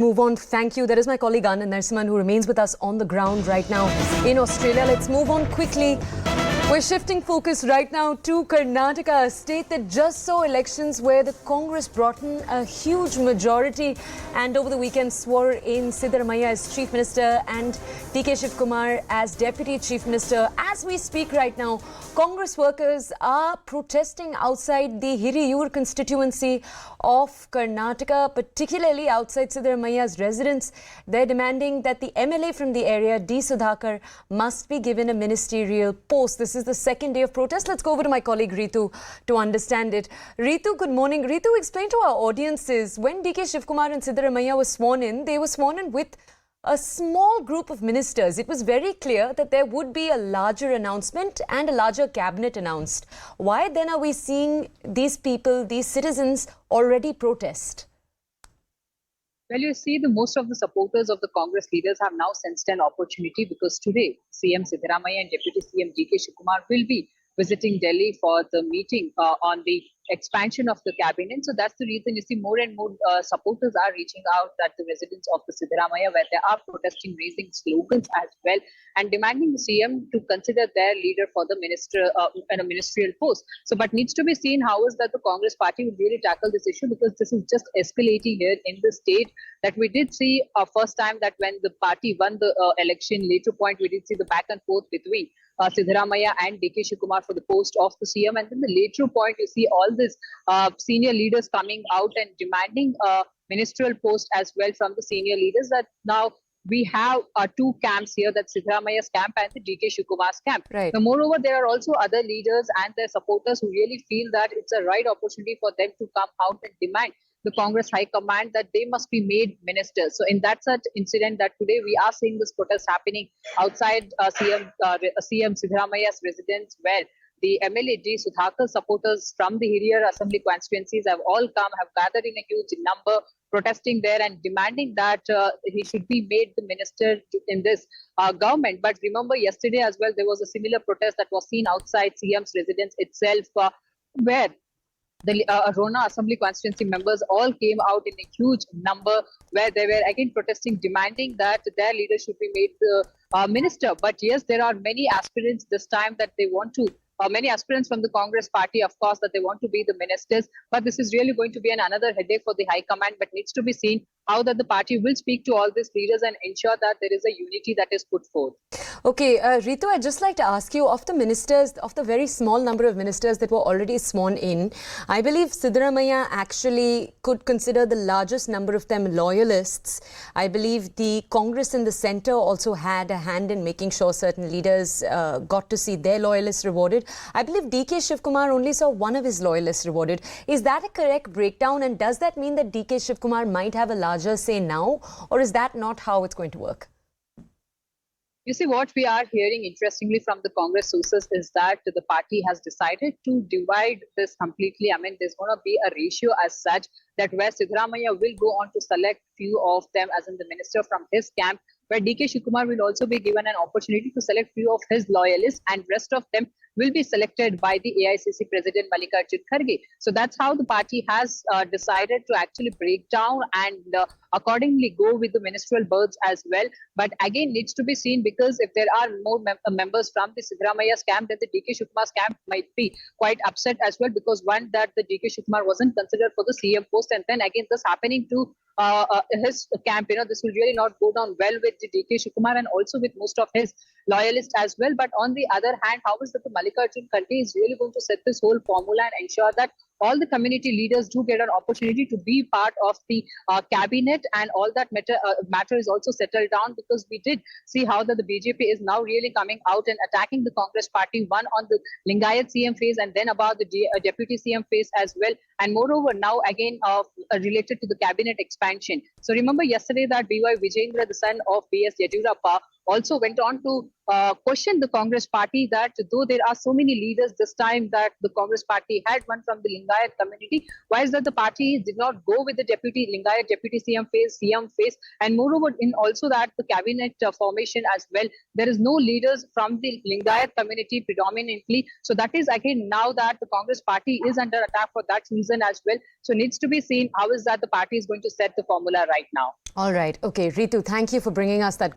Move on. Thank you. That is my colleague Anand Narasimhan who remains with us on the ground right now in Australia. Let's move on quickly. We're shifting focus right now to Karnataka, a state that just saw elections where the Congress brought in a huge majority and over the weekend swore in Siddaramaiah as Chief Minister and D Sudhakar as Deputy Chief Minister. As we speak right now, Congress workers are protesting outside the Hiriyur constituency of Karnataka, particularly outside Siddaramaiah's residence. They're demanding that the MLA from the area, D Sudhakar, must be given a ministerial post. This is the second day of protest. Let's go over to my colleague Ritu to understand it. Ritu, good morning. Ritu, explain to our audiences, when D Sudhakar and Siddaramaiah were sworn in, they were sworn in with a small group of ministers. It was very clear that there would be a larger announcement and a larger cabinet announced. Why then are we seeing these people, these citizens, already protest? Well, you see, most of the supporters of the Congress leaders have now sensed an opportunity because today CM Siddaramaiah and Deputy CM D Sudhakar will be visiting Delhi for the meeting on the expansion of the cabinet. So that's the reason you see more and more supporters are reaching out at the residence of the Siddaramaiah, where they are protesting, raising slogans as well, and demanding the CM to consider their leader for the ministerial post. So, but needs to be seen how is that the Congress party will really tackle this issue, because this is just escalating here in the state. That we did see first time that when the party won the election, later point we did see the back and forth between Siddaramaiah and D Sudhakar for the post of the CM, and then the later point you see all these senior leaders coming out and demanding a ministerial post as well from the senior leaders. That now we have two camps here, that's Siddaramaiah's camp and the D Sudhakar's camp. Right. Now, moreover, there are also other leaders and their supporters who really feel that it's a right opportunity for them to come out and demand the Congress High Command that they must be made ministers. So in that such incident that today we are seeing this protest happening outside CM Siddaramaiah's residence, where the MLA D Sudhakar supporters from the Hiriyur Assembly constituencies have all come, have gathered in a huge number, protesting there and demanding that he should be made the minister in this government. But remember, yesterday as well, there was a similar protest that was seen outside CM's residence itself, where the Rona Assembly constituency members all came out in a huge number, where they were again protesting, demanding that their leader should be made the minister. But yes, there are many aspirants this time that they want to, many aspirants from the Congress party, of course, that they want to be the ministers. But this is really going to be another headache for the High Command, but needs to be seen how that the party will speak to all these leaders and ensure that there is a unity that is put forth. Okay, Ritu, I'd just like to ask you, of the ministers, of the very small number of ministers that were already sworn in, I believe Siddaramaiah actually could consider the largest number of them loyalists. I believe the Congress in the centre also had a hand in making sure certain leaders got to see their loyalists rewarded. I believe D Sudhakar only saw one of his loyalists rewarded. Is that a correct breakdown, and does that mean that D Sudhakar might have a larger say now, or is that not how it's going to work? You see, what we are hearing interestingly from the Congress sources is that the party has decided to divide this completely. I mean, there's going to be a ratio as such that where Siddaramaiah will go on to select few of them as in the minister from his camp, where D Sudhakar will also be given an opportunity to select few of his loyalists, and rest of them will be selected by the AICC President Mallikarjun Kharge. So that's how the party has decided to actually break down and accordingly go with the ministerial berths as well. But again, needs to be seen, because if there are more members from the Siddaramaiah's camp, then the D Sudhakar's camp might be quite upset as well, because one, that the D Sudhakar wasn't considered for the CM post, and then again this happening to his camp, this will really not go down well with the D Sudhakar and also with most of his loyalists as well. But on the other hand, how is that the Mallikarjun Kharge is really going to set this whole formula and ensure that all the community leaders do get an opportunity to be part of the cabinet, and all that matter is also settled down, because we did see how that the BJP is now really coming out and attacking the Congress party, one on the Lingayat CM phase and then about the deputy CM phase as well. And moreover, now again related to the cabinet expansion. So remember yesterday that B.Y. Vijayendra, the son of B.S. Yediyurappa, also went on to question the Congress party that though there are so many leaders this time that the Congress party had one from the Lingayat community, why is that the party did not go with the deputy Lingayat deputy CM face, and moreover in also that the cabinet formation as well, there is no leaders from the Lingayat community predominantly. So that is again now that the Congress party is under attack for that reason as well. So needs to be seen how is that the party is going to set the formula right now. All right. Okay, Ritu, thank you for bringing us that